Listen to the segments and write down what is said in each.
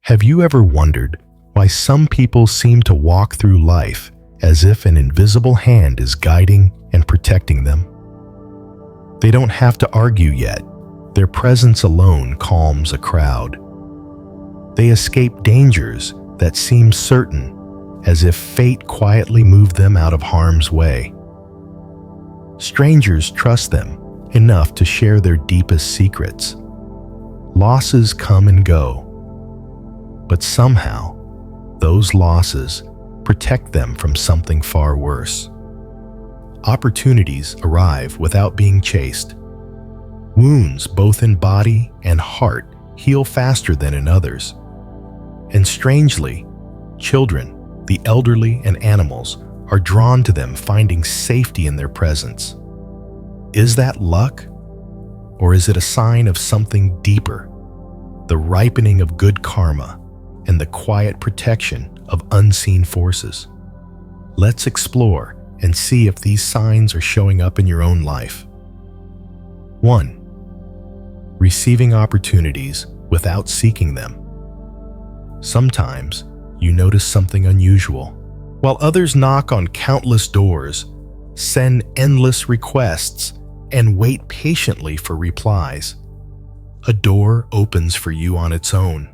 Have you ever wondered why some people seem to walk through life as if an invisible hand is guiding and protecting them? They don't have to argue yet. Their presence alone calms a crowd. They escape dangers that seem certain, as if fate quietly moved them out of harm's way. Strangers trust them enough to share their deepest secrets. Losses come and go, but somehow those losses protect them from something far worse. Opportunities arrive without being chased. Wounds, both in body and heart, heal faster than in others. And strangely, children, the elderly, and animals are drawn to them, finding safety in their presence. Is that luck? Or is it a sign of something deeper? The ripening of good karma and the quiet protection of unseen forces. Let's explore and see if these signs are showing up in your own life. 1. Receiving opportunities without seeking them. Sometimes you notice something unusual. While others knock on countless doors, send endless requests, and wait patiently for replies, a door opens for you on its own.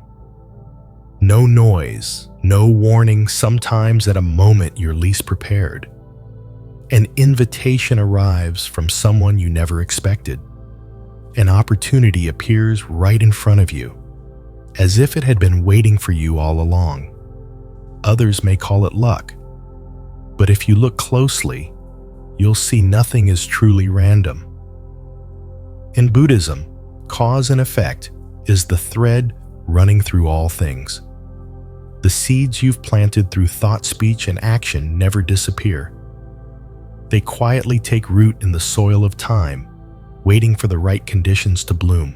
No noise, no warning, sometimes at a moment you're least prepared. An invitation arrives from someone you never expected. An opportunity appears right in front of you, as if it had been waiting for you all along. Others may call it luck, but if you look closely, you'll see nothing is truly random. In Buddhism, cause and effect is the thread running through all things. The seeds you've planted through thought, speech, and action never disappear. They quietly take root in the soil of time, waiting for the right conditions to bloom.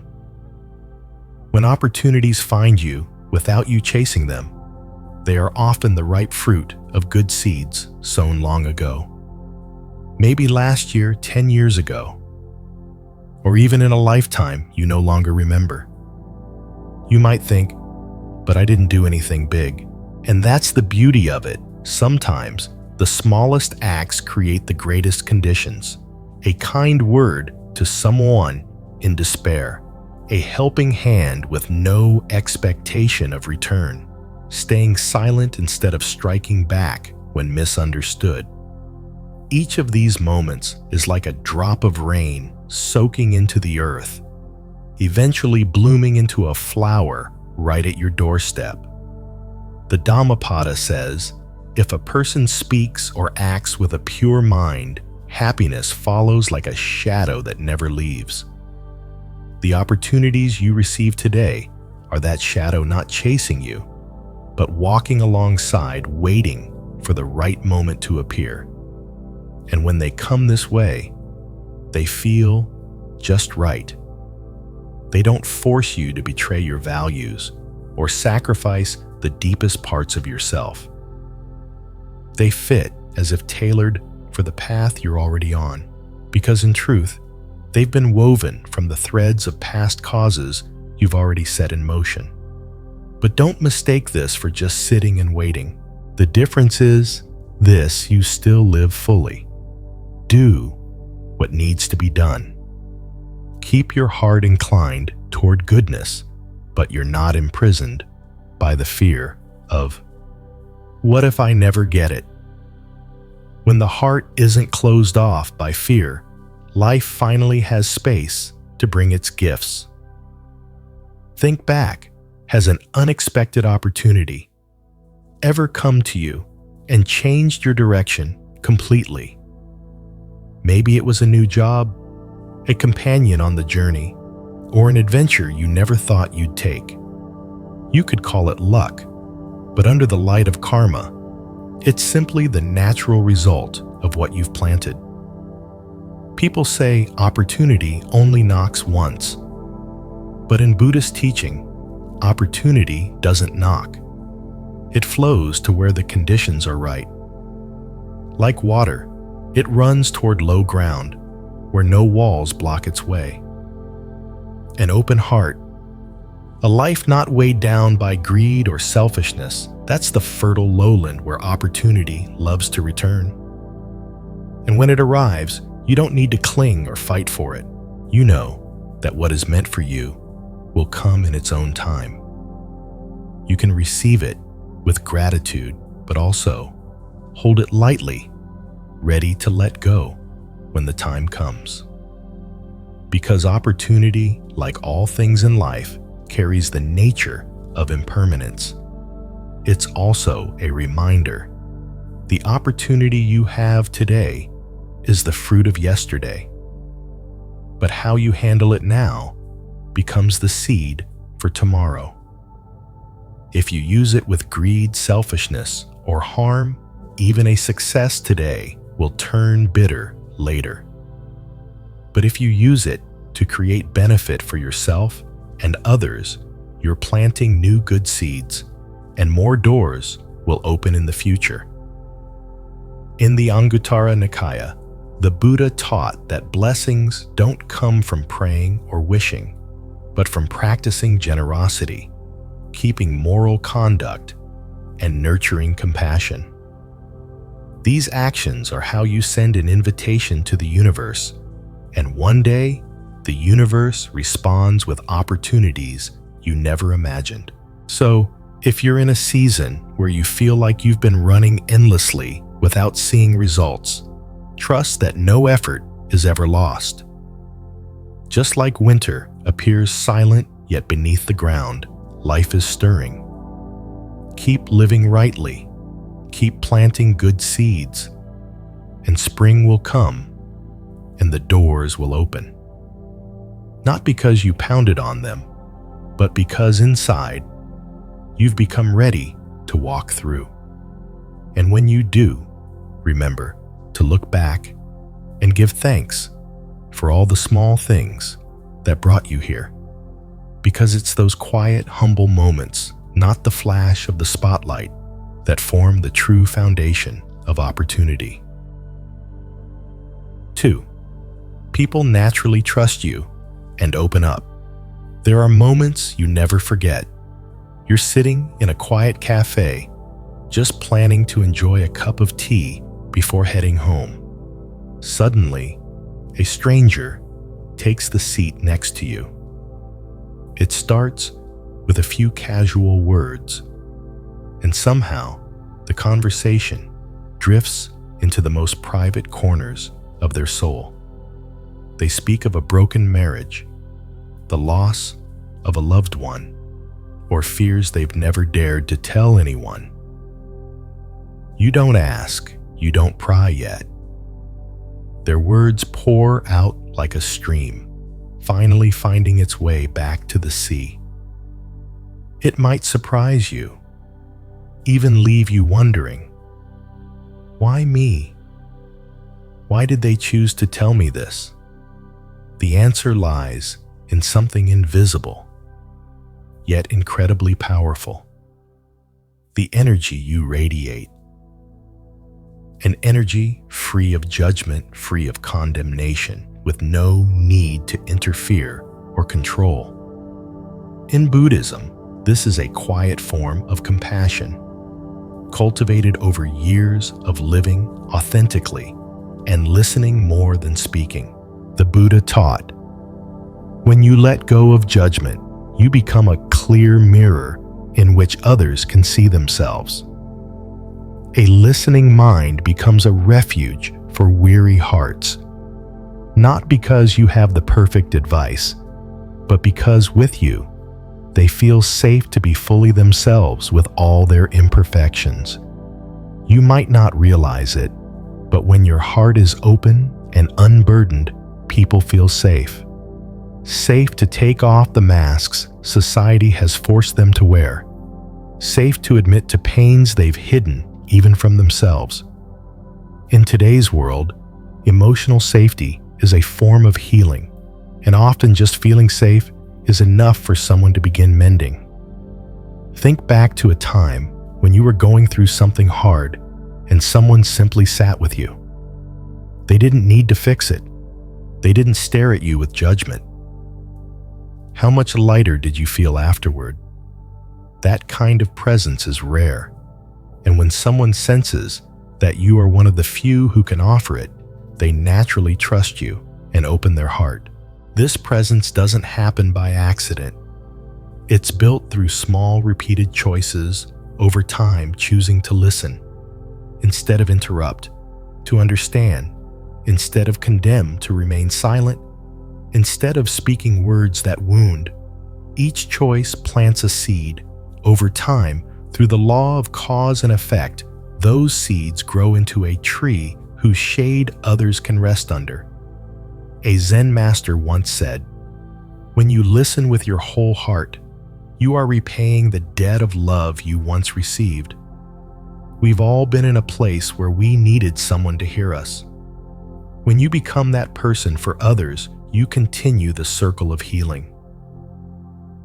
When opportunities find you without you chasing them, they are often the ripe fruit of good seeds sown long ago. Maybe last year, 10 years ago, or even in a lifetime you no longer remember. You might think, but I didn't do anything big. And that's the beauty of it. Sometimes the smallest acts create the greatest conditions. A kind word to someone in despair, a helping hand with no expectation of return, staying silent instead of striking back when misunderstood. Each of these moments is like a drop of rain soaking into the earth, eventually blooming into a flower right at your doorstep. The Dhammapada says, if a person speaks or acts with a pure mind, happiness follows like a shadow that never leaves. The opportunities you receive today are that shadow, not chasing you, but walking alongside, waiting for the right moment to appear. And when they come this way, they feel just right. They don't force you to betray your values or sacrifice the deepest parts of yourself. They fit as if tailored for the path you're already on, because in truth, they've been woven from the threads of past causes you've already set in motion. But don't mistake this for just sitting and waiting. The difference is this: you still live fully. Do what needs to be done. Keep your heart inclined toward goodness, but you're not imprisoned by the fear of, what if I never get it? When the heart isn't closed off by fear, life finally has space to bring its gifts. Think back. Has an unexpected opportunity ever come to you and changed your direction completely? Maybe it was a new job, a companion on the journey, or an adventure you never thought you'd take. You could call it luck, but under the light of karma, it's simply the natural result of what you've planted. People say opportunity only knocks once, but in Buddhist teaching, opportunity doesn't knock. It flows to where the conditions are right. Like water, it runs toward low ground, where no walls block its way. An open heart A life not weighed down by greed or selfishness, that's the fertile lowland where opportunity loves to return. And when it arrives, you don't need to cling or fight for it. You know that what is meant for you will come in its own time. You can receive it with gratitude, but also hold it lightly, ready to let go when the time comes. Because opportunity, like all things in life, carries the nature of impermanence. It's also a reminder. The opportunity you have today is the fruit of yesterday. But how you handle it now becomes the seed for tomorrow. If you use it with greed, selfishness, or harm, even a success today will turn bitter later. But if you use it to create benefit for yourself and others, you're planting new good seeds, and more doors will open in the future. In the Anguttara Nikaya, the Buddha taught that blessings don't come from praying or wishing, but from practicing generosity, keeping moral conduct, and nurturing compassion. These actions are how you send an invitation to the universe, and one day, the universe responds with opportunities you never imagined. So, if you're in a season where you feel like you've been running endlessly without seeing results, trust that no effort is ever lost. Just like winter appears silent yet beneath the ground, life is stirring. Keep living rightly, keep planting good seeds, and spring will come and the doors will open. Not because you pounded on them, but because inside, you've become ready to walk through. And when you do, remember to look back and give thanks for all the small things that brought you here. Because it's those quiet, humble moments, not the flash of the spotlight, that form the true foundation of opportunity. 2. People naturally trust you and open up. There are moments you never forget. You're sitting in a quiet cafe, just planning to enjoy a cup of tea before heading home. Suddenly, a stranger takes the seat next to you. It starts with a few casual words, and somehow the conversation drifts into the most private corners of their soul. They speak of a broken marriage, the loss of a loved one, or fears they've never dared to tell anyone. You don't ask, you don't pry yet. Their words pour out like a stream, finally finding its way back to the sea. It might surprise you, even leave you wondering, why me? Why did they choose to tell me this? The answer lies in something invisible, yet incredibly powerful. The energy you radiate. An energy free of judgment, free of condemnation, with no need to interfere or control. In Buddhism, this is a quiet form of compassion, cultivated over years of living authentically and listening more than speaking. The Buddha taught, when you let go of judgment, you become a clear mirror in which others can see themselves. A listening mind becomes a refuge for weary hearts, not because you have the perfect advice, but because with you, they feel safe to be fully themselves with all their imperfections. You might not realize it, but when your heart is open and unburdened, people feel safe. Safe to take off the masks society has forced them to wear. Safe to admit to pains they've hidden even from themselves. In today's world, emotional safety is a form of healing, and often just feeling safe is enough for someone to begin mending. Think back to a time when you were going through something hard and someone simply sat with you. They didn't need to fix it. They didn't stare at you with judgment. How much lighter did you feel afterward? That kind of presence is rare, and when someone senses that you are one of the few who can offer it, they naturally trust you and open their heart. This presence doesn't happen by accident. It's built through small, repeated choices over time, choosing to listen instead of interrupt, to understand instead of condemn, to remain silent instead of speaking words that wound. Each choice plants a seed. Over time, through the law of cause and effect, those seeds grow into a tree whose shade others can rest under. A Zen master once said, "When you listen with your whole heart, you are repaying the debt of love you once received." We've all been in a place where we needed someone to hear us. When you become that person for others, you continue the circle of healing.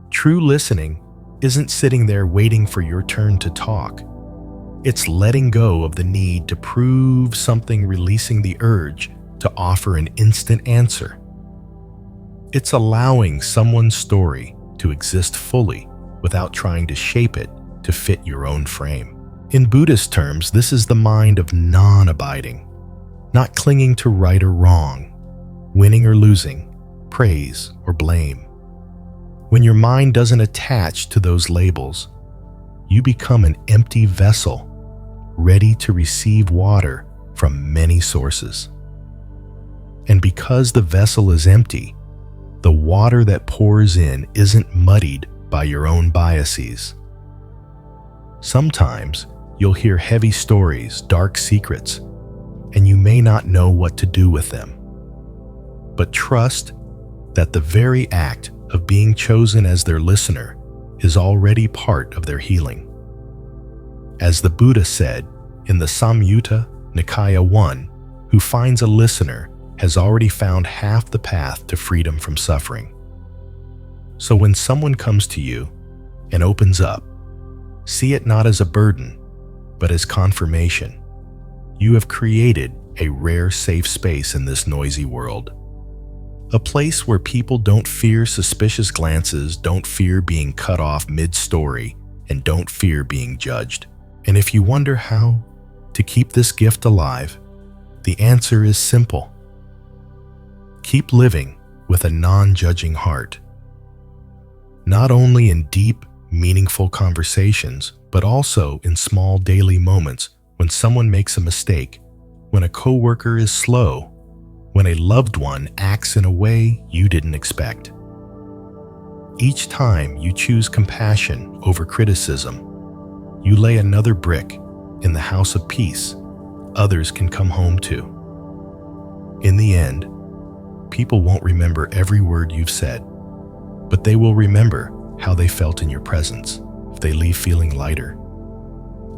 True listening isn't sitting there waiting for your turn to talk. It's letting go of the need to prove something, releasing the urge to offer an instant answer. It's allowing someone's story to exist fully without trying to shape it to fit your own frame. In Buddhist terms, this is the mind of non-abiding, not clinging to right or wrong, winning or losing, praise or blame. When your mind doesn't attach to those labels, you become an empty vessel, ready to receive water from many sources. And because the vessel is empty, the water that pours in isn't muddied by your own biases. Sometimes you'll hear heavy stories, dark secrets, and you may not know what to do with them. But trust that the very act of being chosen as their listener is already part of their healing. As the Buddha said in the Samyutta Nikaya 1, who finds a listener has already found half the path to freedom from suffering. So when someone comes to you and opens up, see it not as a burden, but as confirmation. You have created a rare safe space in this noisy world. A place where people don't fear suspicious glances, don't fear being cut off mid-story, and don't fear being judged. And if you wonder how to keep this gift alive, the answer is simple. Keep living with a non-judging heart. Not only in deep, meaningful conversations, but also in small daily moments when someone makes a mistake, when a coworker is slow, when a loved one acts in a way you didn't expect. Each time you choose compassion over criticism, you lay another brick in the house of peace others can come home to. In the end, people won't remember every word you've said, but they will remember how they felt in your presence. If they leave feeling lighter,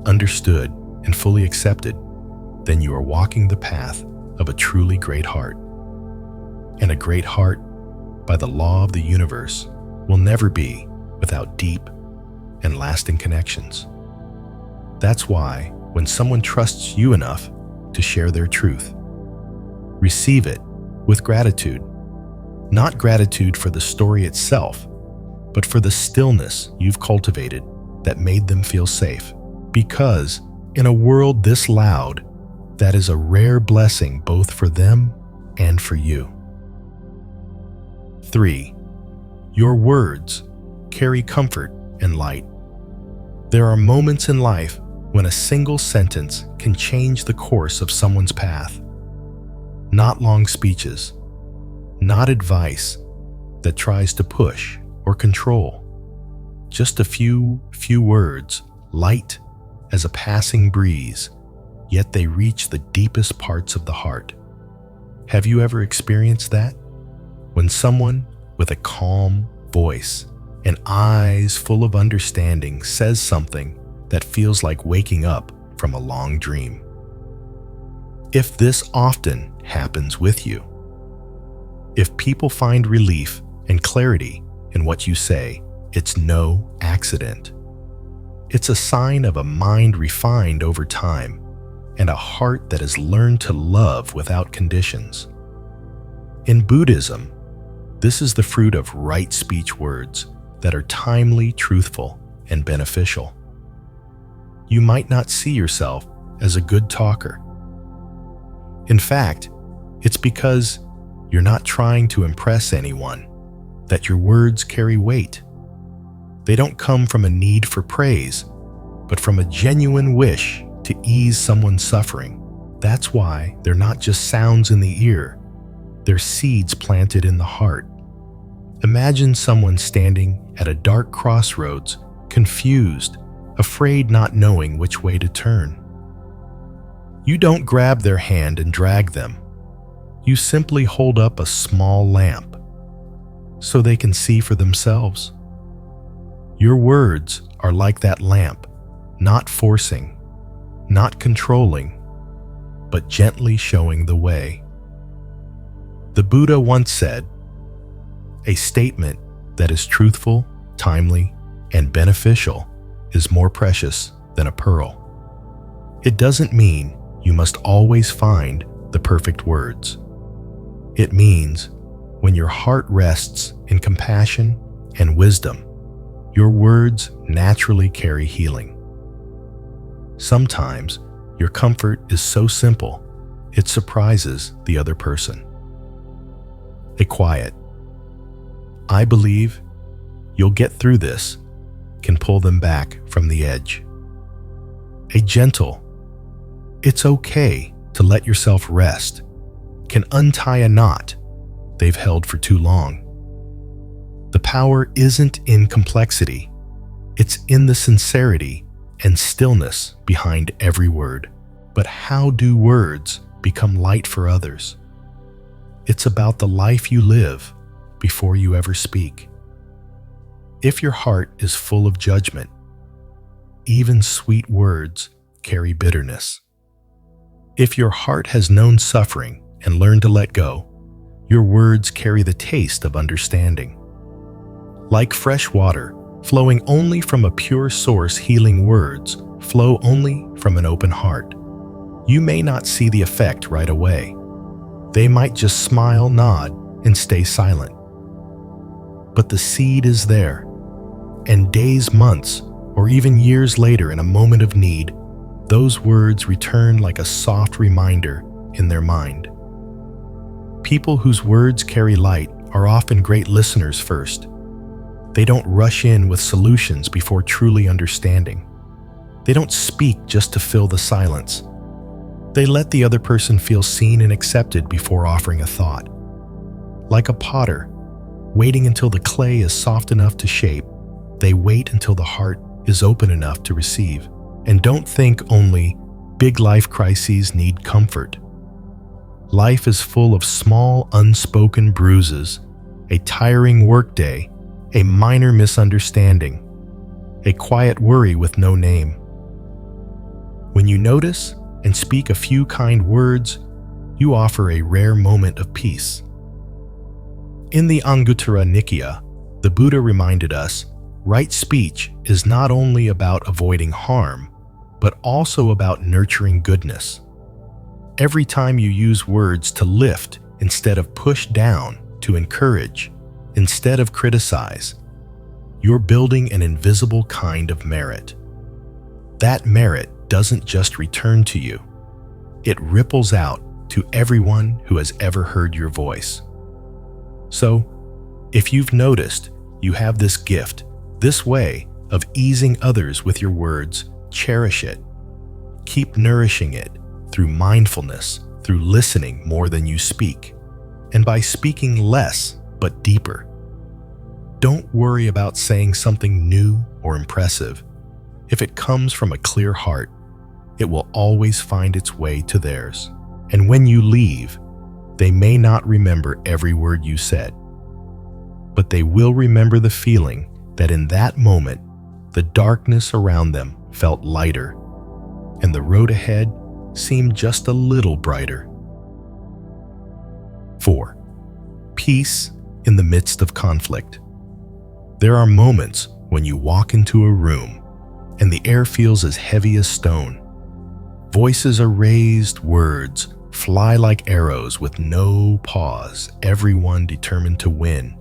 understood, and fully accepted, then you are walking the path of a truly great heart. And a great heart, by the law of the universe, will never be without deep and lasting connections. That's why when someone trusts you enough to share their truth, receive it with gratitude. Not gratitude for the story itself, but for the stillness you've cultivated that made them feel safe. Because in a world this loud, that is a rare blessing both for them and for you. 3. Your words carry comfort and light. There are moments in life when a single sentence can change the course of someone's path. Not long speeches, not advice that tries to push or control. Just a few words, light as a passing breeze, yet they reach the deepest parts of the heart. Have you ever experienced that? When someone with a calm voice and eyes full of understanding says something that feels like waking up from a long dream. If this often happens with you, if people find relief and clarity in what you say, it's no accident. It's a sign of a mind refined over time and a heart that has learned to love without conditions. In Buddhism, This is the fruit of right speech words that are timely, truthful, and beneficial. You might not see yourself as a good talker. In fact, it's because you're not trying to impress anyone that your words carry weight. They don't come from a need for praise, but from a genuine wish to ease someone's suffering. That's why they're not just sounds in the ear, they're seeds planted in the heart. Imagine someone standing at a dark crossroads, confused, afraid, not knowing which way to turn. You don't grab their hand and drag them. You simply hold up a small lamp so they can see for themselves. Your words are like that lamp, not forcing, not controlling, but gently showing the way. The Buddha once said, "A statement that is truthful, timely, and beneficial is more precious than a pearl." It doesn't mean you must always find the perfect words. It means when your heart rests in compassion and wisdom, your words naturally carry healing. Sometimes your comfort is so simple, it surprises the other person. A quiet, "I believe you'll get through this," can pull them back from the edge. A gentle, "It's okay to let yourself rest," can untie a knot they've held for too long. The power isn't in complexity, it's in the sincerity and stillness behind every word. But how do words become light for others? It's about the life you live before you ever speak. If your heart is full of judgment, even sweet words carry bitterness. If your heart has known suffering and learned to let go, your words carry the taste of understanding. Like fresh water, flowing only from a pure source, healing words flow only from an open heart. You may not see the effect right away. They might just smile, nod, and stay silent. But the seed is there, and days, months, or even years later, in a moment of need, those words return like a soft reminder in their mind. People whose words carry light are often great listeners first. They don't rush in with solutions before truly understanding. They don't speak just to fill the silence. They let the other person feel seen and accepted before offering a thought. Like a potter, waiting until the clay is soft enough to shape, they wait until the heart is open enough to receive. And don't think only big life crises need comfort. Life is full of small, unspoken bruises, a tiring workday, a minor misunderstanding, a quiet worry with no name. When you notice and speak a few kind words, you offer a rare moment of peace. In the Anguttara Nikaya, the Buddha reminded us, right speech is not only about avoiding harm, but also about nurturing goodness. Every time you use words to lift instead of push down, to encourage instead of criticize, you're building an invisible kind of merit. That merit doesn't just return to you, it ripples out to everyone who has ever heard your voice. So, if you've noticed you have this gift, this way of easing others with your words, cherish it. Keep nourishing it through mindfulness, through listening more than you speak, and by speaking less but deeper. Don't worry about saying something new or impressive. If it comes from a clear heart, it will always find its way to theirs. And when you leave, they may not remember every word you said, but they will remember the feeling that in that moment, the darkness around them felt lighter, and the road ahead seemed just a little brighter. 4. Peace in the midst of conflict. There are moments when you walk into a room and the air feels as heavy as stone. Voices are raised, words fly like arrows with no pause, everyone determined to win.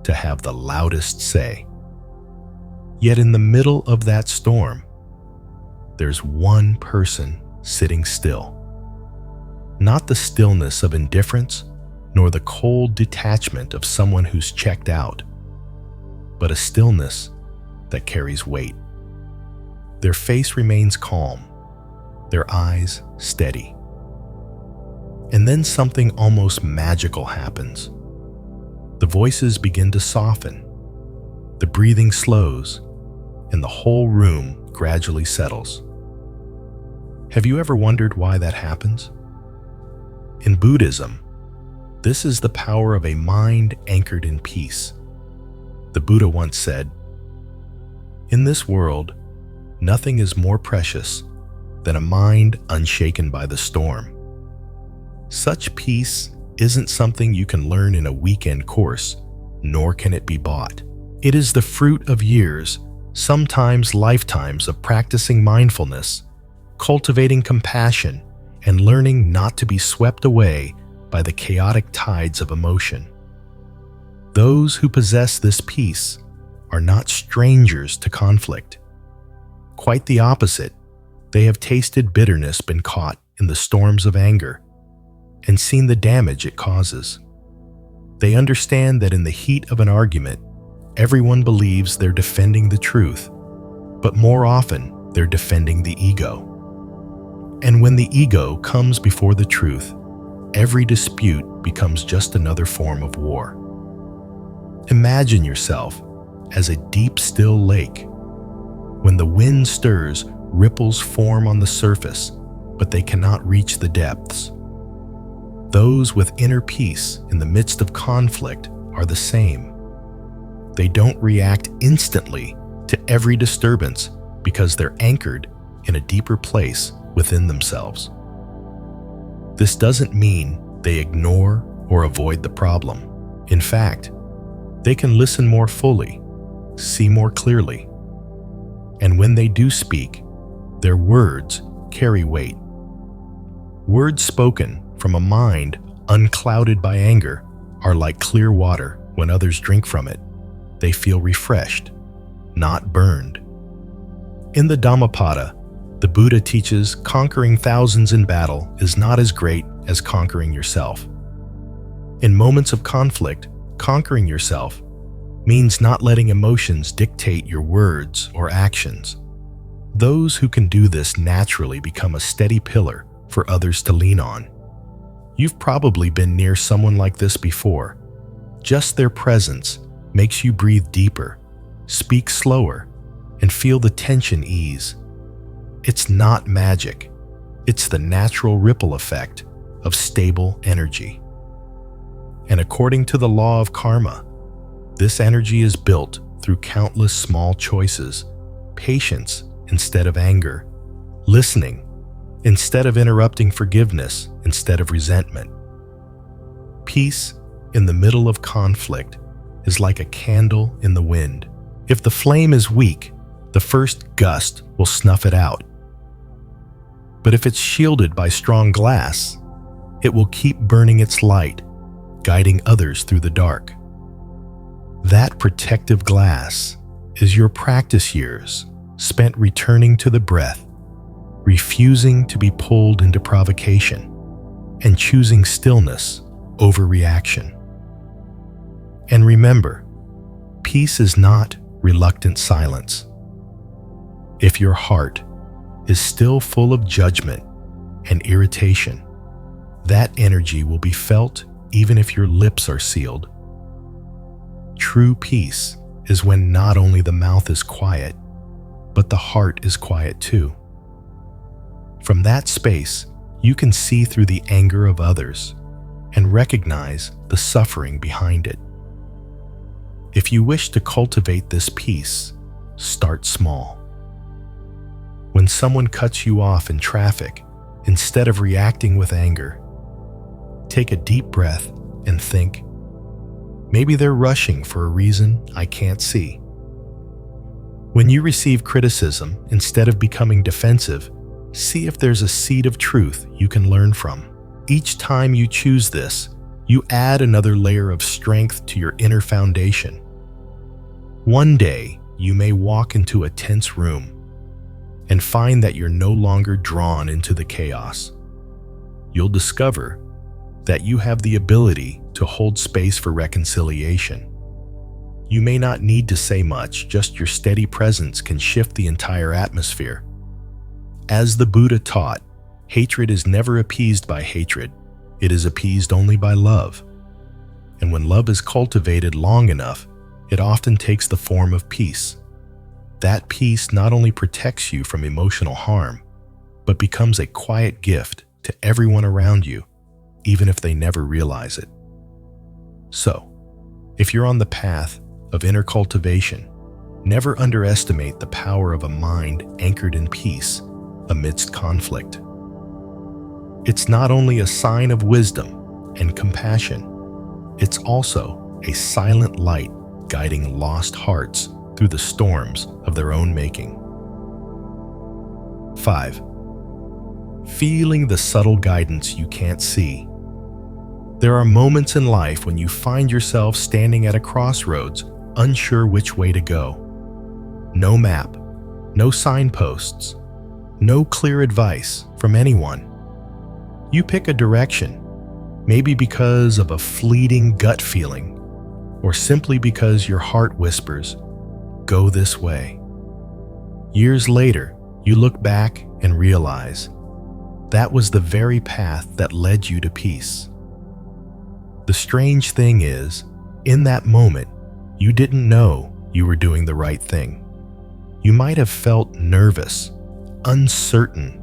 to have the loudest say. Yet in the middle of that storm, there's one person sitting still. Not the stillness of indifference, nor the cold detachment of someone who's checked out, but a stillness that carries weight. Their face remains calm, their eyes steady. And then something almost magical happens. The voices begin to soften, the breathing slows, and the whole room gradually settles. Have you ever wondered why that happens? In Buddhism, this is the power of a mind anchored in peace. The Buddha once said, "In this world, nothing is more precious than a mind unshaken by the storm." Such peace isn't something you can learn in a weekend course, nor can it be bought. It is the fruit of years, sometimes lifetimes of practicing mindfulness, cultivating compassion, and learning not to be swept away by the chaotic tides of emotion. Those who possess this peace are not strangers to conflict. Quite the opposite, they have tasted bitterness, been caught in the storms of anger, and seen the damage it causes. They understand that in the heat of an argument, everyone believes they're defending the truth, but more often they're defending the ego. And when the ego comes before the truth, every dispute becomes just another form of war. Imagine yourself as a deep, still lake. When the wind stirs, ripples form on the surface, but they cannot reach the depths. Those with inner peace in the midst of conflict are the same. They don't react instantly to every disturbance because they're anchored in a deeper place within themselves. This doesn't mean they ignore or avoid the problem. In fact, they can listen more fully, see more clearly, and when they do speak, their words carry weight. Words spoken from a mind unclouded by anger are like clear water. When others drink from it, they feel refreshed, not burned. In the Dhammapada, the Buddha teaches conquering thousands in battle is not as great as conquering yourself. In moments of conflict, conquering yourself means not letting emotions dictate your words or actions. Those who can do this naturally become a steady pillar for others to lean on. You've probably been near someone like this before. Just their presence makes you breathe deeper, speak slower, and feel the tension ease. It's not magic. It's the natural ripple effect of stable energy. And according to the law of karma, this energy is built through countless small choices, patience instead of anger, listening instead of interrupting, forgiveness instead of resentment. Peace in the middle of conflict is like a candle in the wind. If the flame is weak, the first gust will snuff it out. But if it's shielded by strong glass, it will keep burning its light, guiding others through the dark. That protective glass is your practice years spent returning to the breath, refusing to be pulled into provocation, and choosing stillness over reaction. And remember, peace is not reluctant silence. If your heart is still full of judgment and irritation, that energy will be felt even if your lips are sealed. True peace is when not only the mouth is quiet, but the heart is quiet too. From that space, you can see through the anger of others and recognize the suffering behind it. If you wish to cultivate this peace, start small. When someone cuts you off in traffic, instead of reacting with anger, take a deep breath and think, maybe they're rushing for a reason I can't see. When you receive criticism, instead of becoming defensive, see if there's a seed of truth you can learn from. Each time you choose this, You add another layer of strength to your inner foundation. One day, you may walk into a tense room and find that you're no longer drawn into the chaos. You'll discover that you have the ability to hold space for reconciliation. You may not need to say much, just your steady presence can shift the entire atmosphere. As the Buddha taught, hatred is never appeased by hatred, it is appeased only by love. And when love is cultivated long enough, it often takes the form of peace. That peace not only protects you from emotional harm, but becomes a quiet gift to everyone around you, even if they never realize it. So, if you're on the path of inner cultivation, never underestimate the power of a mind anchored in peace amidst conflict. It's not only a sign of wisdom and compassion, it's also a silent light guiding lost hearts through the storms of their own making. 5. Feeling the subtle guidance you can't see. There are moments in life when you find yourself standing at a crossroads, unsure which way to go. No map, no signposts, no clear advice from anyone. You pick a direction, maybe because of a fleeting gut feeling, or simply because your heart whispers, "Go this way." Years later, you look back and realize that was the very path that led you to peace. The strange thing is, in that moment, you didn't know you were doing the right thing. You might have felt nervous, uncertain,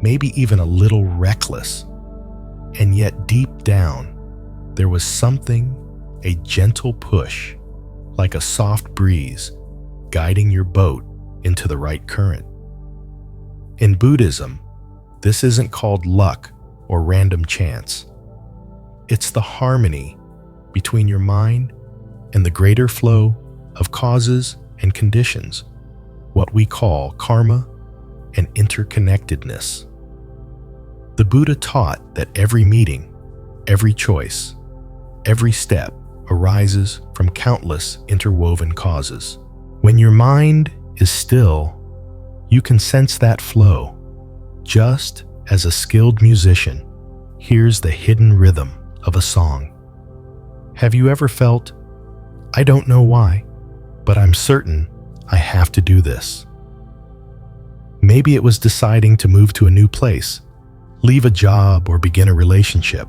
maybe even a little reckless. And yet deep down, there was something, a gentle push, like a soft breeze, guiding your boat into the right current. In Buddhism, this isn't called luck or random chance. It's the harmony between your mind and the greater flow of causes and conditions, what we call karma and interconnectedness. The Buddha taught that every meeting, every choice, every step arises from countless interwoven causes. When your mind is still, you can sense that flow, just as a skilled musician hears the hidden rhythm of a song. Have you ever felt, "I don't know why, but I'm certain I have to do this"? Maybe it was deciding to move to a new place, leave a job, or begin a relationship.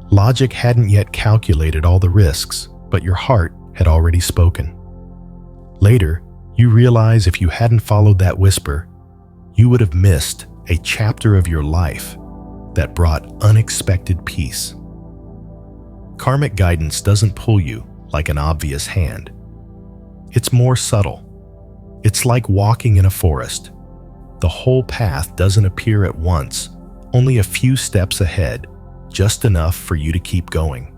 Logic hadn't yet calculated all the risks, but your heart had already spoken. Later, you realize if you hadn't followed that whisper, you would have missed a chapter of your life that brought unexpected peace. Karmic guidance doesn't pull you like an obvious hand. It's more subtle. It's like walking in a forest. The whole path doesn't appear at once, only a few steps ahead, just enough for you to keep going.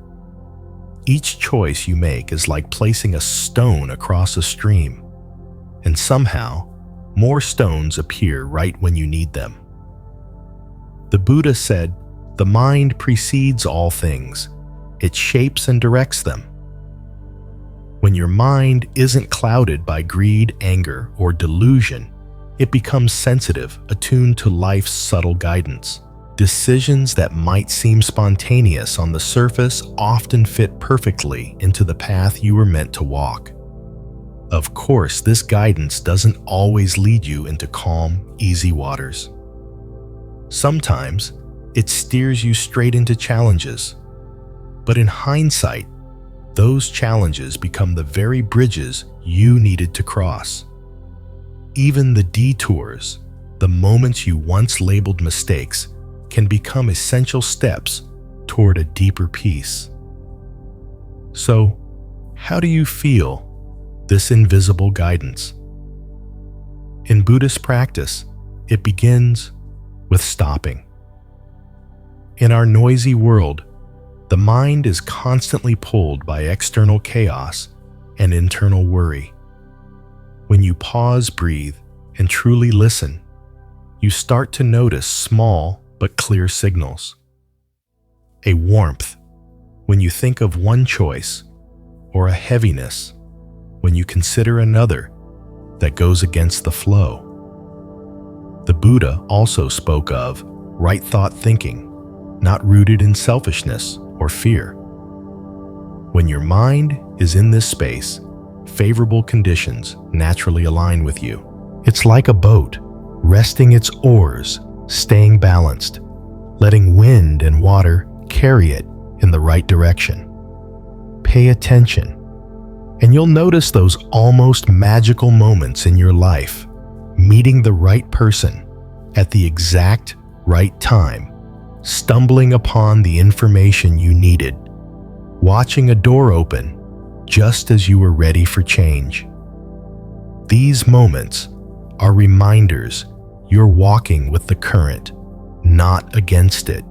Each choice you make is like placing a stone across a stream, and somehow, more stones appear right when you need them. The Buddha said, "The mind precedes all things. It shapes and directs them." When your mind isn't clouded by greed, anger, or delusion, it becomes sensitive, attuned to life's subtle guidance. Decisions that might seem spontaneous on the surface often fit perfectly into the path you were meant to walk. Of course, this guidance doesn't always lead you into calm, easy waters. Sometimes, it steers you straight into challenges. But in hindsight, those challenges become the very bridges you needed to cross. Even the detours, the moments you once labeled mistakes, can become essential steps toward a deeper peace. So, how do you feel this invisible guidance? In Buddhist practice, it begins with stopping. In our noisy world, the mind is constantly pulled by external chaos and internal worry. When you pause, breathe, and truly listen, you start to notice small but clear signals. A warmth, when you think of one choice, or a heaviness when you consider another that goes against the flow. The Buddha also spoke of right thought thinking, not rooted in selfishness or fear. When your mind is in this space, favorable conditions naturally align with you. It's like a boat, resting its oars, staying balanced, letting wind and water carry it in the right direction. Pay attention, and you'll notice those almost magical moments in your life, meeting the right person at the exact right time, stumbling upon the information you needed, watching a door open just as you were ready for change. These moments are reminders you're walking with the current, not against it.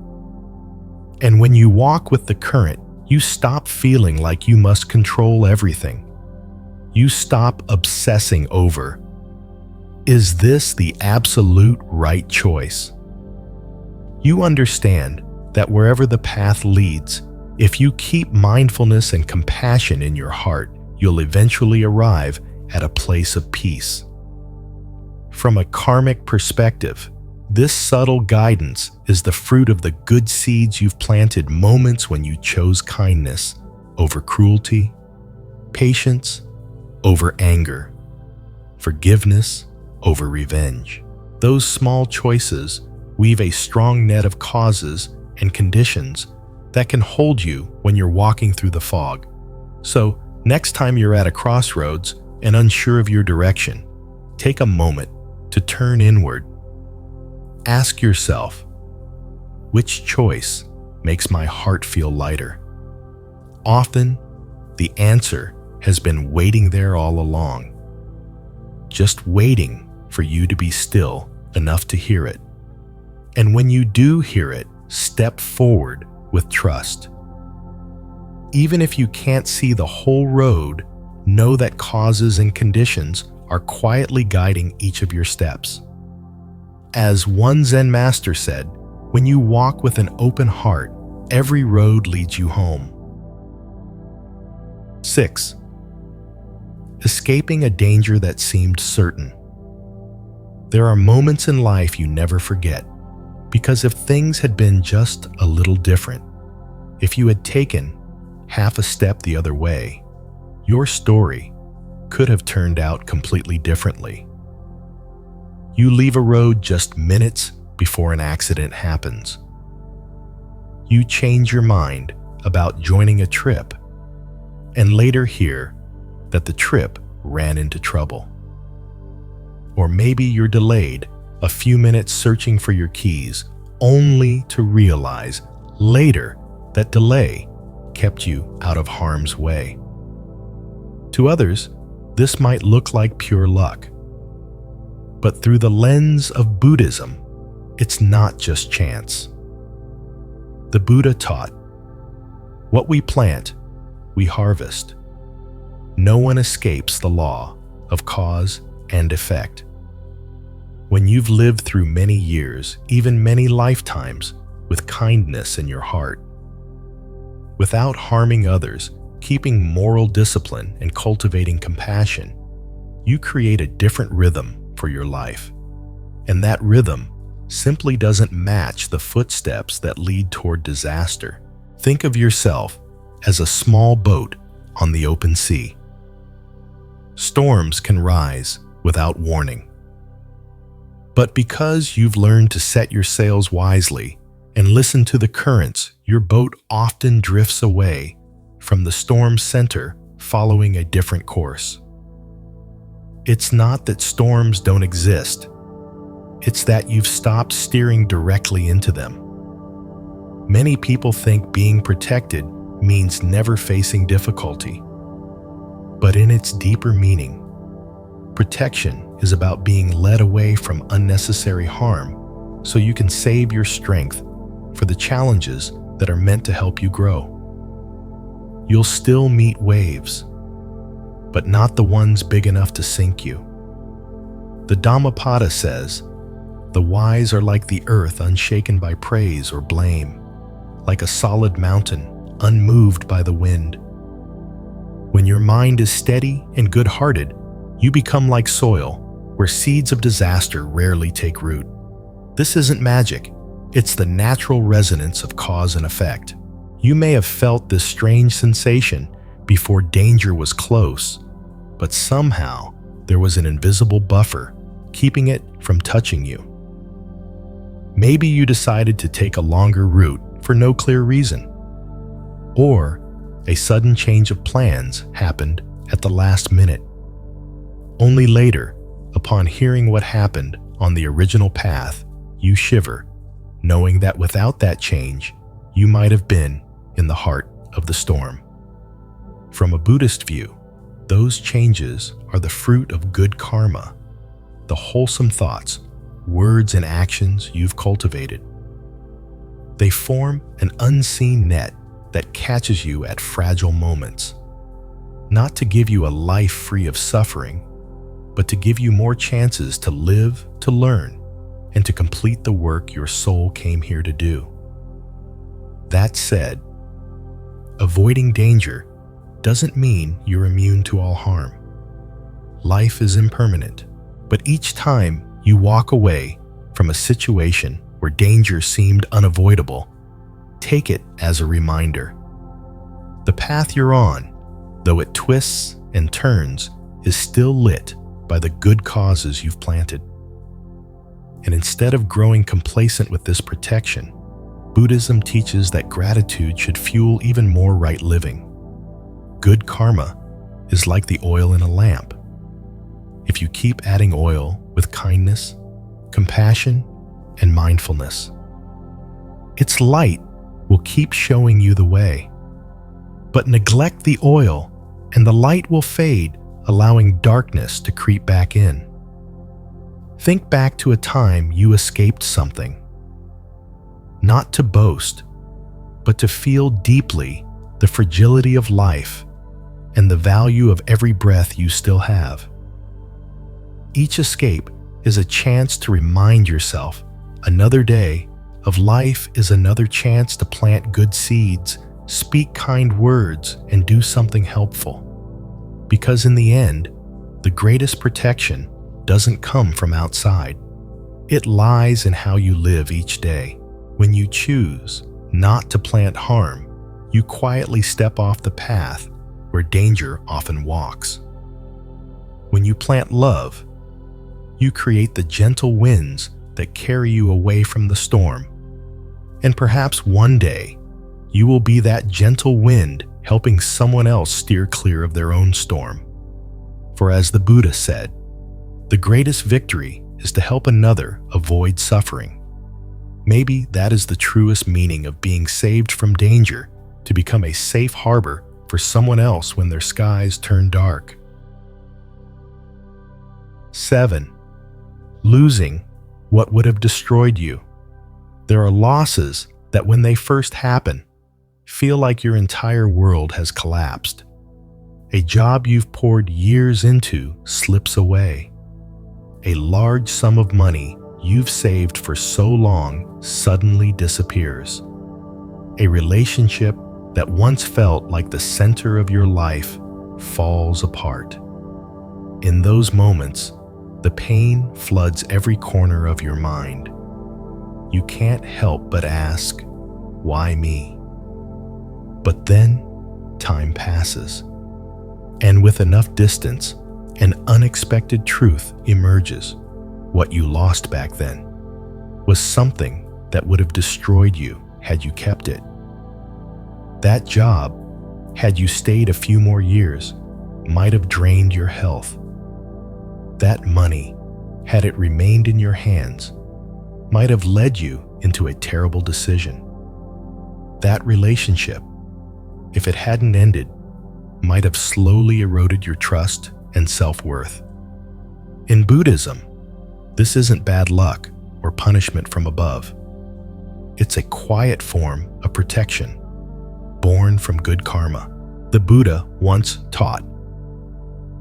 And when you walk with the current, you stop feeling like you must control everything. You stop obsessing over, is this the absolute right choice? You understand that wherever the path leads, if you keep mindfulness and compassion in your heart, you'll eventually arrive at a place of peace. From a karmic perspective, this subtle guidance is the fruit of the good seeds you've planted moments when you chose kindness over cruelty, patience over anger, forgiveness over revenge. Those small choices weave a strong net of causes and conditions that can hold you when you're walking through the fog. So, next time you're at a crossroads and unsure of your direction, take a moment to turn inward. Ask yourself, which choice makes my heart feel lighter? Often, the answer has been waiting there all along, just waiting for you to be still enough to hear it. And when you do hear it, step forward with trust. Even if you can't see the whole road, know that causes and conditions are quietly guiding each of your steps. As one Zen master said, when you walk with an open heart, every road leads you home. 6. Escaping a danger that seemed certain. There are moments in life you never forget, because if things had been just a little different, if you had taken half a step the other way, your story could have turned out completely differently. You leave a road just minutes before an accident happens. You change your mind about joining a trip, and later hear that the trip ran into trouble. Or maybe you're delayed a few minutes searching for your keys, only to realize later that delay kept you out of harm's way. To others, this might look like pure luck. But through the lens of Buddhism, it's not just chance. The Buddha taught, what we plant, we harvest. No one escapes the law of cause and effect. When you've lived through many years, even many lifetimes, with kindness in your heart, without harming others, keeping moral discipline and cultivating compassion, you create a different rhythm for your life. And that rhythm simply doesn't match the footsteps that lead toward disaster. Think of yourself as a small boat on the open sea. Storms can rise without warning. But because you've learned to set your sails wisely and listen to the currents, your boat often drifts away from the storm's center, following a different course. It's not that storms don't exist. It's that you've stopped steering directly into them. Many people think being protected means never facing difficulty. But in its deeper meaning, protection is about being led away from unnecessary harm so you can save your strength for the challenges that are meant to help you grow. You'll still meet waves, but not the ones big enough to sink you. The Dhammapada says, the wise are like the earth unshaken by praise or blame, like a solid mountain unmoved by the wind. When your mind is steady and good-hearted, you become like soil, where seeds of disaster rarely take root. This isn't magic, it's the natural resonance of cause and effect. You may have felt this strange sensation before danger was close, but somehow there was an invisible buffer keeping it from touching you. Maybe you decided to take a longer route for no clear reason, or a sudden change of plans happened at the last minute. Only later, upon hearing what happened on the original path, you shiver, knowing that without that change, you might have been in the heart of the storm. From a Buddhist view, those changes are the fruit of good karma, the wholesome thoughts, words, and actions you've cultivated. They form an unseen net that catches you at fragile moments, not to give you a life free of suffering, but to give you more chances to live, to learn, and to complete the work your soul came here to do. That said, avoiding danger doesn't mean you're immune to all harm. Life is impermanent, but each time you walk away from a situation where danger seemed unavoidable, take it as a reminder. The path you're on, though it twists and turns, is still lit by the good causes you've planted. And instead of growing complacent with this protection, Buddhism teaches that gratitude should fuel even more right living. Good karma is like the oil in a lamp. If you keep adding oil with kindness, compassion, and mindfulness, its light will keep showing you the way. But neglect the oil, and the light will fade, allowing darkness to creep back in. Think back to a time you escaped something. Not to boast, but to feel deeply the fragility of life and the value of every breath you still have. Each escape is a chance to remind yourself another day of life is another chance to plant good seeds, speak kind words, and do something helpful. Because in the end, the greatest protection doesn't come from outside. It lies in how you live each day. When you choose not to plant harm, you quietly step off the path where danger often walks. When you plant love, you create the gentle winds that carry you away from the storm. And perhaps one day, you will be that gentle wind helping someone else steer clear of their own storm. For as the Buddha said, the greatest victory is to help another avoid suffering. Maybe that is the truest meaning of being saved from danger, to become a safe harbor for someone else when their skies turn dark. 7. Losing what would have destroyed you. There are losses that when they first happen, feel like your entire world has collapsed. A job you've poured years into slips away. A large sum of money you've saved for so long suddenly disappears. A relationship that once felt like the center of your life falls apart. In those moments, the pain floods every corner of your mind. You can't help but ask, why me? But then, time passes. And with enough distance, an unexpected truth emerges. What you lost back then was something that would have destroyed you had you kept it. That job, had you stayed a few more years, might have drained your health. That money, had it remained in your hands, might have led you into a terrible decision. That relationship, if it hadn't ended, might have slowly eroded your trust and self-worth. In Buddhism, this isn't bad luck or punishment from above. It's a quiet form of protection, born from good karma. The Buddha once taught,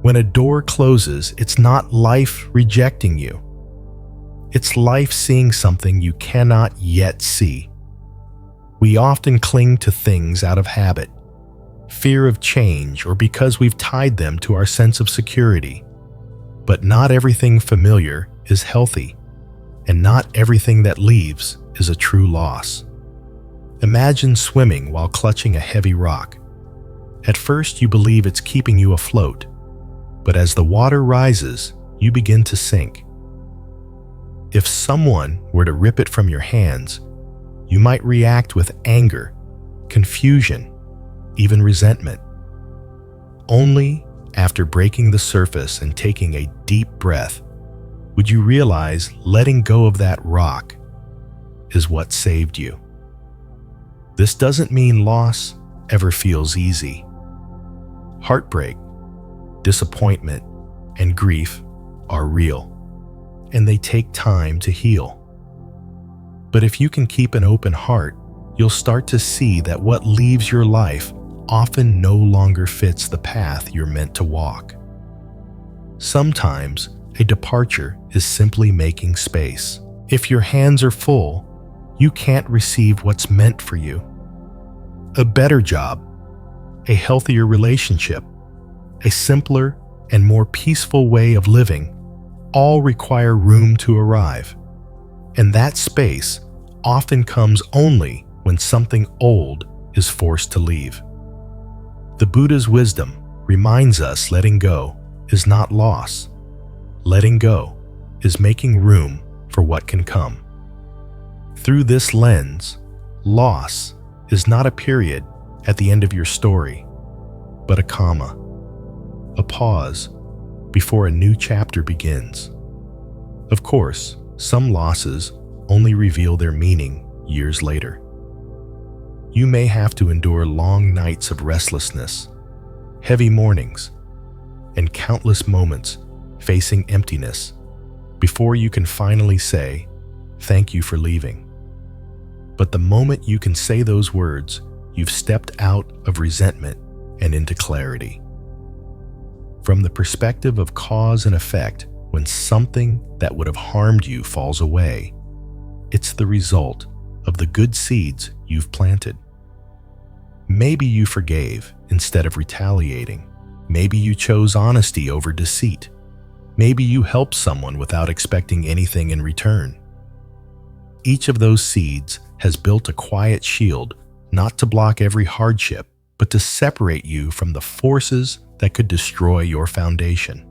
when a door closes, it's not life rejecting you. It's life seeing something you cannot yet see. We often cling to things out of habit, fear of change, or because we've tied them to our sense of security. But not everything familiar is healthy, and not everything that leaves is a true loss. Imagine swimming while clutching a heavy rock. At first, you believe it's keeping you afloat, but as the water rises, you begin to sink. If someone were to rip it from your hands, you might react with anger, confusion, even resentment. Only after breaking the surface and taking a deep breath would you realize letting go of that rock is what saved you. This doesn't mean loss ever feels easy. Heartbreak, disappointment, and grief are real, and they take time to heal. But if you can keep an open heart, you'll start to see that what leaves your life often no longer fits the path you're meant to walk. Sometimes a departure is simply making space. If your hands are full, you can't receive what's meant for you. A better job, a healthier relationship, a simpler and more peaceful way of living all require room to arrive. And that space often comes only when something old is forced to leave. The Buddha's wisdom reminds us letting go is not loss. Letting go is making room for what can come. Through this lens, loss is not a period at the end of your story, but a comma, a pause before a new chapter begins. Of course, some losses only reveal their meaning years later. You may have to endure long nights of restlessness, heavy mornings, and countless moments facing emptiness before you can finally say, "Thank you for leaving." But the moment you can say those words, you've stepped out of resentment and into clarity. From the perspective of cause and effect, when something that would have harmed you falls away, it's the result of the good seeds you've planted. Maybe you forgave instead of retaliating. Maybe you chose honesty over deceit. Maybe you helped someone without expecting anything in return. Each of those seeds has built a quiet shield, not to block every hardship, but to separate you from the forces that could destroy your foundation.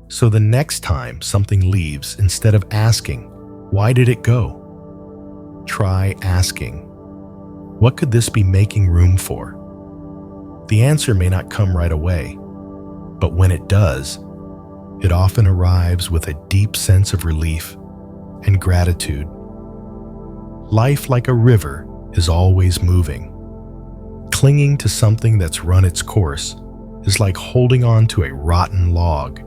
So the next time something leaves, instead of asking, "Why did it go?" try asking, "What could this be making room for?" The answer may not come right away, but when it does, it often arrives with a deep sense of relief and gratitude. Life, like a river, is always moving. Clinging to something that's run its course is like holding on to a rotten log.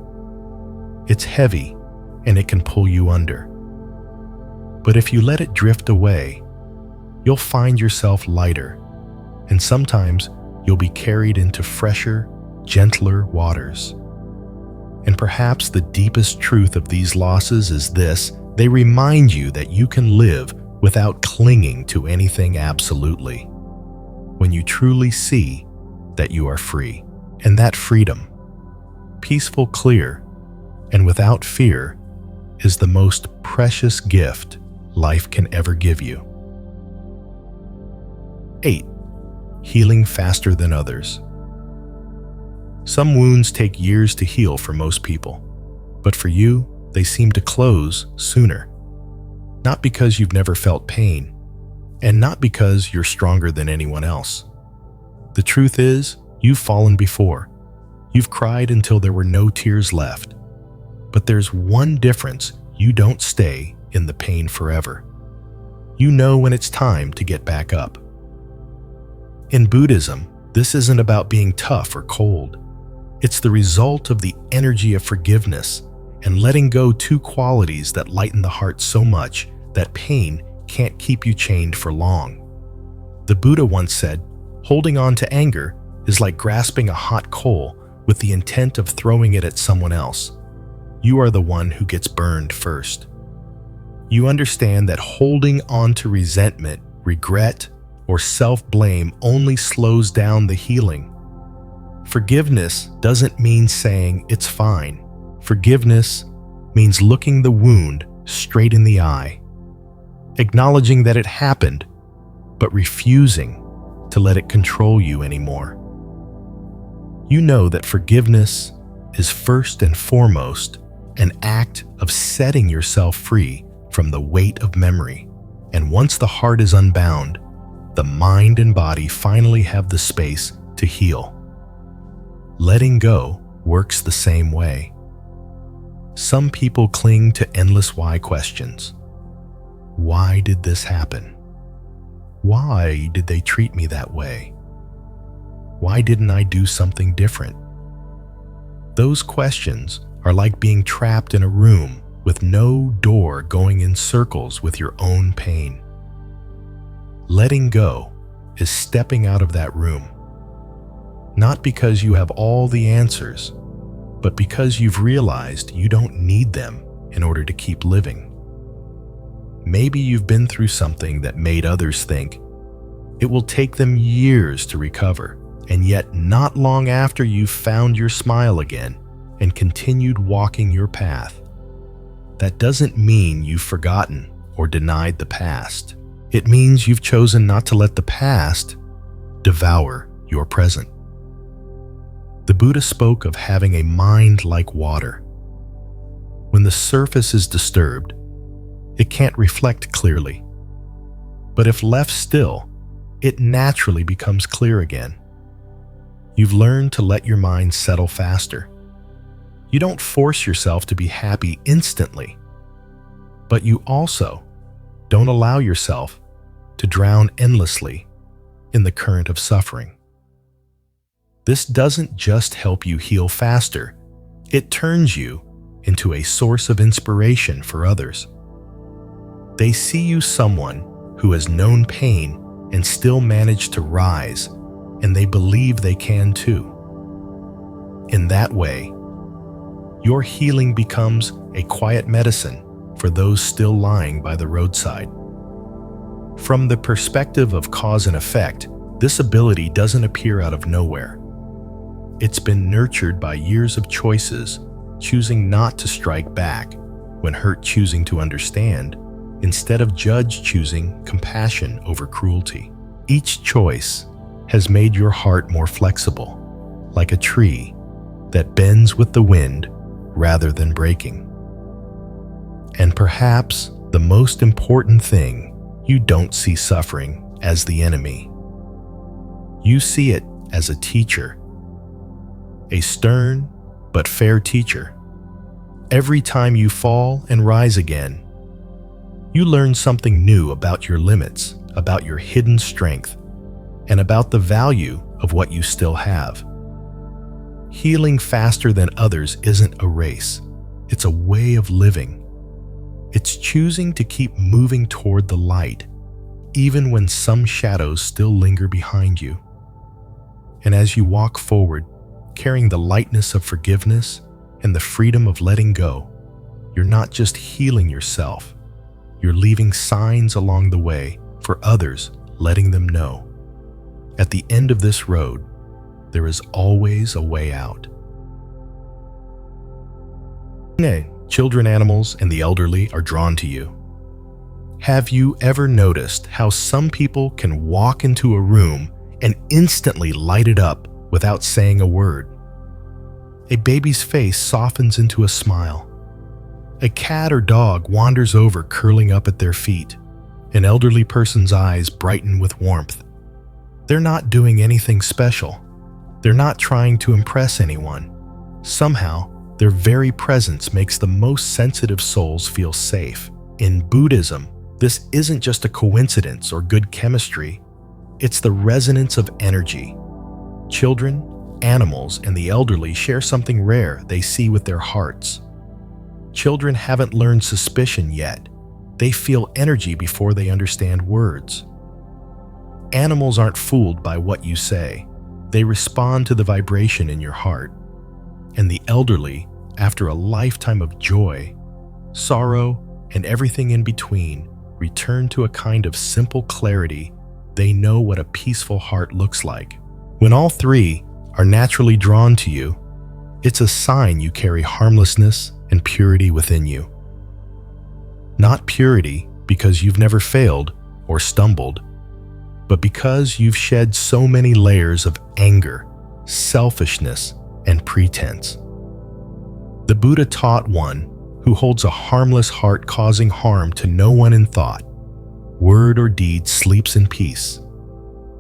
It's heavy and it can pull you under. But if you let it drift away, you'll find yourself lighter, and sometimes you'll be carried into fresher, gentler waters. And perhaps the deepest truth of these losses is this: they remind you that you can live without clinging to anything absolutely. When you truly see that you are free, and that freedom, peaceful, clear, and without fear, is the most precious gift life can ever give you. 8. Healing faster than others. Some wounds take years to heal for most people, but for you, they seem to close sooner. Not because you've never felt pain, and not because you're stronger than anyone else. The truth is, you've fallen before. You've cried until there were no tears left. But there's one difference: you don't stay in the pain forever. You know when it's time to get back up. In Buddhism, this isn't about being tough or cold. It's the result of the energy of forgiveness and letting go, two qualities that lighten the heart so much that pain can't keep you chained for long. The Buddha once said, "Holding on to anger is like grasping a hot coal with the intent of throwing it at someone else. You are the one who gets burned first." You understand that holding on to resentment, regret, or self-blame only slows down the healing. Forgiveness doesn't mean saying it's fine. Forgiveness means looking the wound straight in the eye, acknowledging that it happened, but refusing to let it control you anymore. You know that forgiveness is first and foremost an act of setting yourself free from the weight of memory. And once the heart is unbound, the mind and body finally have the space to heal. Letting go works the same way. Some people cling to endless why questions. Why did this happen? Why did they treat me that way? Why didn't I do something different? Those questions are like being trapped in a room with no door, going in circles with your own pain. Letting go is stepping out of that room, not because you have all the answers, but because you've realized you don't need them in order to keep living. Maybe you've been through something that made others think it will take them years to recover, and yet not long after you've found your smile again and continued walking your path. That doesn't mean you've forgotten or denied the past. It means you've chosen not to let the past devour your present. The Buddha spoke of having a mind like water. When the surface is disturbed, it can't reflect clearly. But if left still, it naturally becomes clear again. You've learned to let your mind settle faster. You don't force yourself to be happy instantly, but you also don't allow yourself to drown endlessly in the current of suffering. This doesn't just help you heal faster, it turns you into a source of inspiration for others. They see you someone who has known pain and still managed to rise, and they believe they can too. In that way, your healing becomes a quiet medicine for those still lying by the roadside. From the perspective of cause and effect, this ability doesn't appear out of nowhere. It's been nurtured by years of choices, choosing not to strike back when hurt, choosing to understand, instead of judge, choosing compassion over cruelty. Each choice has made your heart more flexible, like a tree that bends with the wind rather than breaking. And perhaps the most important thing, you don't see suffering as the enemy. You see it as a teacher, a stern but fair teacher. Every time you fall and rise again, you learn something new about your limits, about your hidden strength, and about the value of what you still have. Healing faster than others isn't a race. It's a way of living. It's choosing to keep moving toward the light, even when some shadows still linger behind you. And as you walk forward, carrying the lightness of forgiveness and the freedom of letting go, you're not just healing yourself, you're leaving signs along the way for others, letting them know, at the end of this road, there is always a way out. Children, animals, and the elderly are drawn to you. Have you ever noticed how some people can walk into a room and instantly light it up without saying a word? A baby's face softens into a smile. A cat or dog wanders over, curling up at their feet. An elderly person's eyes brighten with warmth. They're not doing anything special. They're not trying to impress anyone. Somehow, their very presence makes the most sensitive souls feel safe. In Buddhism, this isn't just a coincidence or good chemistry. It's the resonance of energy. Children, animals, and the elderly share something rare they see with their hearts. Children haven't learned suspicion yet. They feel energy before they understand words. Animals aren't fooled by what you say. They respond to the vibration in your heart. And the elderly, after a lifetime of joy, sorrow, and everything in between, return to a kind of simple clarity They know what a peaceful heart looks like. When all three are naturally drawn to you, it's a sign you carry harmlessness and purity within you. Not purity because you've never failed or stumbled, but because you've shed so many layers of anger, selfishness, and pretense. The Buddha taught one who holds a harmless heart causing harm to no one in thought, word, or deed sleeps in peace,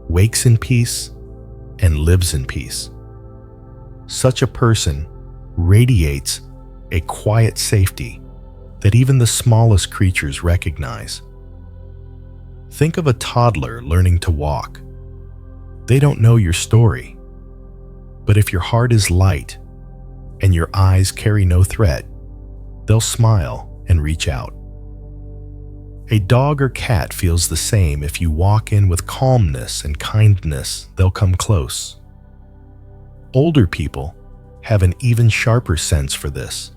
wakes in peace, and lives in peace. Such a person radiates a quiet safety that even the smallest creatures recognize. Think of a toddler learning to walk. They don't know your story, but if your heart is light and your eyes carry no threat, they'll smile and reach out. A dog or cat feels the same. If you walk in with calmness and kindness, they'll come close. Older people have an even sharper sense for this.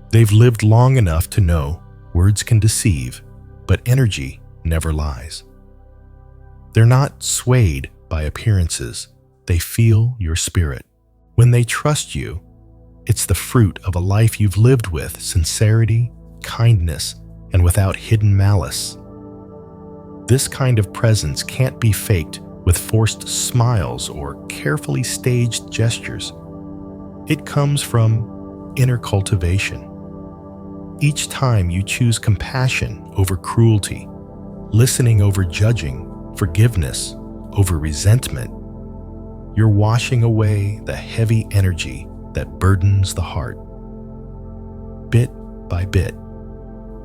They've lived long enough to know words can deceive, but energy never lies. They're not swayed by appearances. They feel your spirit. When they trust you, it's the fruit of a life you've lived with sincerity, kindness, and without hidden malice. This kind of presence can't be faked with forced smiles or carefully staged gestures. It comes from inner cultivation. Each time you choose compassion over cruelty, listening over judging, forgiveness over resentment, you're washing away the heavy energy that burdens the heart. Bit by bit,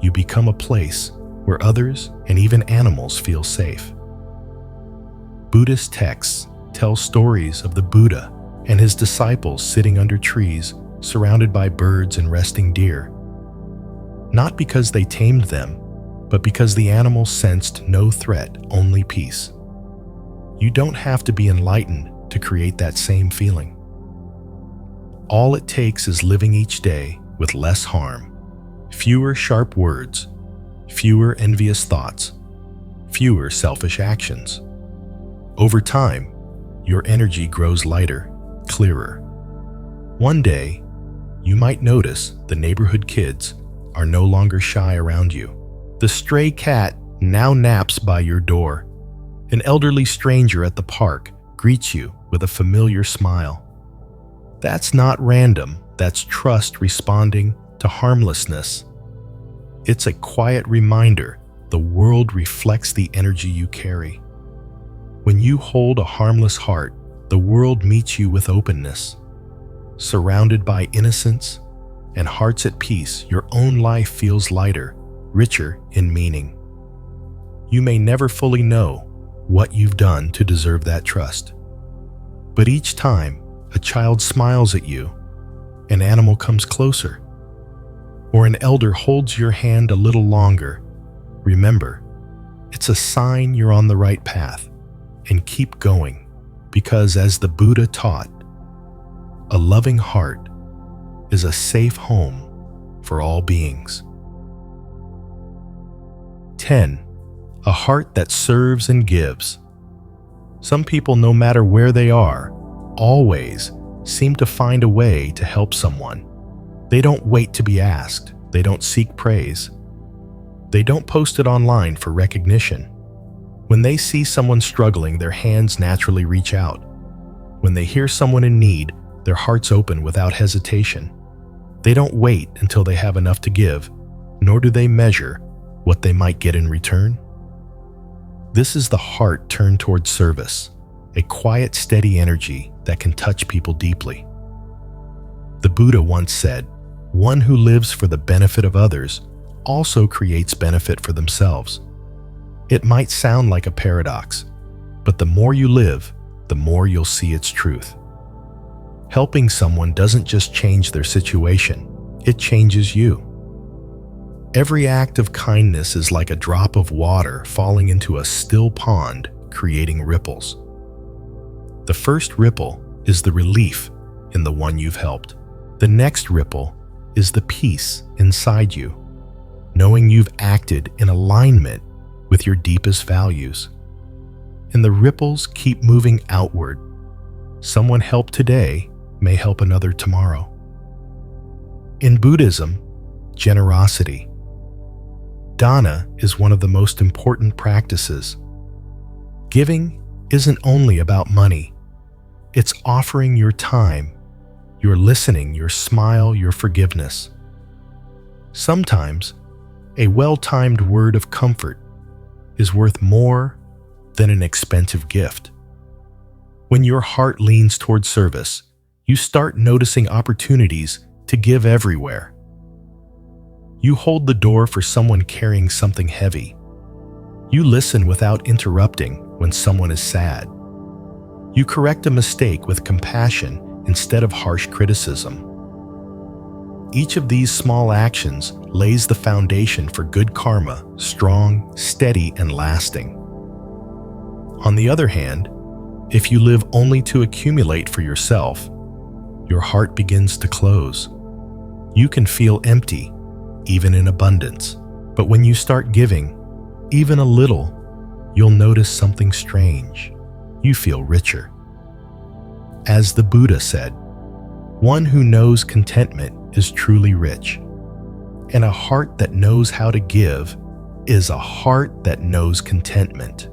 you become a place where others and even animals feel safe. Buddhist texts tell stories of the Buddha and his disciples sitting under trees, surrounded by birds and resting deer. Not because they tamed them, but because the animals sensed no threat, only peace. You don't have to be enlightened to create that same feeling. All it takes is living each day with less harm, fewer sharp words, fewer envious thoughts, fewer selfish actions. Over time, your energy grows lighter, clearer. One day, you might notice the neighborhood kids are no longer shy around you. The stray cat now naps by your door. An elderly stranger at the park greets you with a familiar smile. That's not random, that's trust responding to harmlessness. It's a quiet reminder the world reflects the energy you carry. When you hold a harmless heart, the world meets you with openness. Surrounded by innocence and hearts at peace, your own life feels lighter, richer in meaning. You may never fully know what you've done to deserve that trust. But each time a child smiles at you, an animal comes closer, or an elder holds your hand a little longer, remember, it's a sign you're on the right path, and keep going, because as the Buddha taught, a loving heart is a safe home for all beings. 10. A heart that serves and gives. Some people, no matter where they are, always seem to find a way to help someone. They don't wait to be asked. They don't seek praise. They don't post it online for recognition. When they see someone struggling, their hands naturally reach out. When they hear someone in need, their hearts open without hesitation. They don't wait until they have enough to give, nor do they measure what they might get in return. This is the heart turned toward service, a quiet, steady energy that can touch people deeply. The Buddha once said, "One who lives for the benefit of others also creates benefit for themselves." It might sound like a paradox, but the more you live, the more you'll see its truth. Helping someone doesn't just change their situation, it changes you. Every act of kindness is like a drop of water falling into a still pond, creating ripples. The first ripple is the relief in the one you've helped. The next ripple is the peace inside you, knowing you've acted in alignment with your deepest values. and the ripples keep moving outward. Someone helped today may help another tomorrow. In Buddhism, generosity. Dana is one of the most important practices. Giving isn't only about money. It's offering your time, your listening, your smile, your forgiveness. Sometimes, a well-timed word of comfort is worth more than an expensive gift. When your heart leans toward service, you start noticing opportunities to give everywhere. You hold the door for someone carrying something heavy. You listen without interrupting when someone is sad. You correct a mistake with compassion instead of harsh criticism. Each of these small actions lays the foundation for good karma, strong, steady, and lasting. On the other hand, if you live only to accumulate for yourself, your heart begins to close. You can feel empty, even in abundance. But when you start giving, even a little, you'll notice something strange. You feel richer. As the Buddha said, one who knows contentment is truly rich, and a heart that knows how to give is a heart that knows contentment.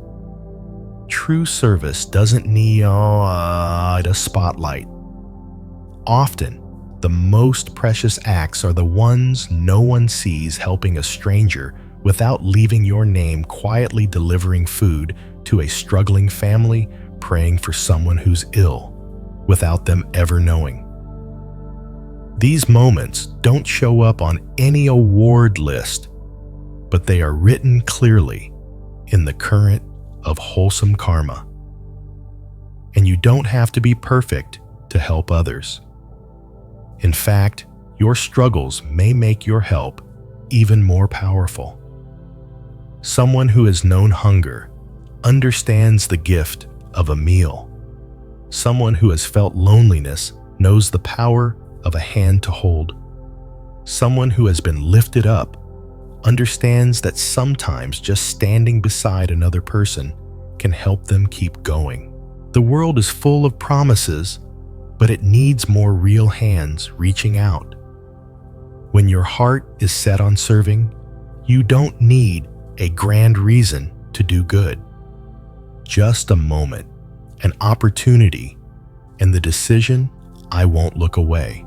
True service doesn't need a spotlight. Often, the most precious acts are the ones no one sees, helping a stranger without leaving your name, quietly delivering food to a struggling family, praying for someone who's ill without them ever knowing. These moments don't show up on any award list, but they are written clearly in the current of wholesome karma. And you don't have to be perfect to help others. In fact, your struggles may make your help even more powerful. Someone who has known hunger understands the gift of a meal. Someone who has felt loneliness knows the power of a hand to hold. Someone who has been lifted up understands that sometimes just standing beside another person can help them keep going. The world is full of promises, but it needs more real hands reaching out. When your heart is set on serving, you don't need a grand reason to do good. Just a moment, an opportunity, and the decision, I won't look away.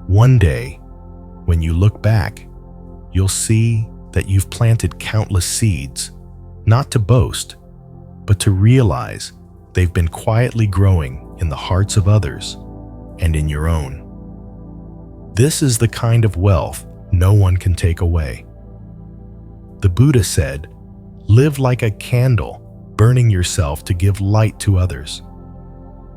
One day, when you look back, you'll see that you've planted countless seeds, not to boast, but to realize they've been quietly growing in the hearts of others and in your own. This is the kind of wealth no one can take away. The Buddha said, "Live like a candle, burning yourself to give light to others."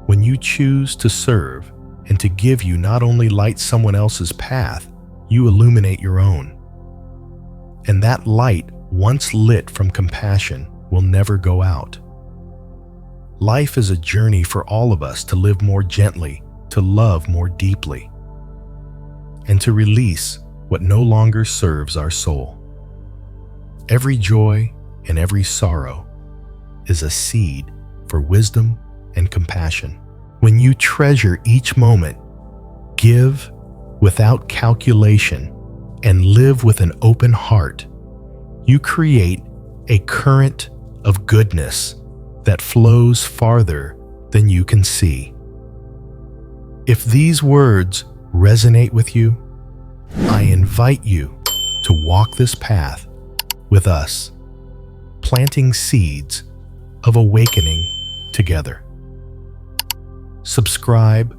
When you choose to serve and to give, you not only light someone else's path, you illuminate your own. And that light, once lit from compassion, will never go out. Life is a journey for all of us to live more gently, to love more deeply, and to release what no longer serves our soul. Every joy and every sorrow is a seed for wisdom and compassion. When you treasure each moment, give without calculation, and live with an open heart, you create a current of goodness that flows farther than you can see. If these words resonate with you, I invite you to walk this path with us, planting seeds of awakening together. Subscribe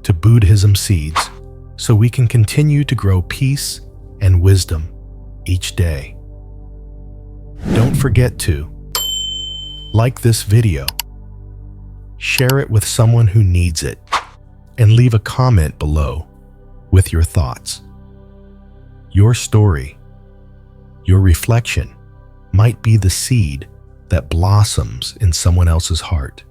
to Buddhism Seeds so we can continue to grow peace and wisdom each day. Don't forget to like this video, share it with someone who needs it, and leave a comment below with your thoughts. Your story, your reflection might be the seed that blossoms in someone else's heart.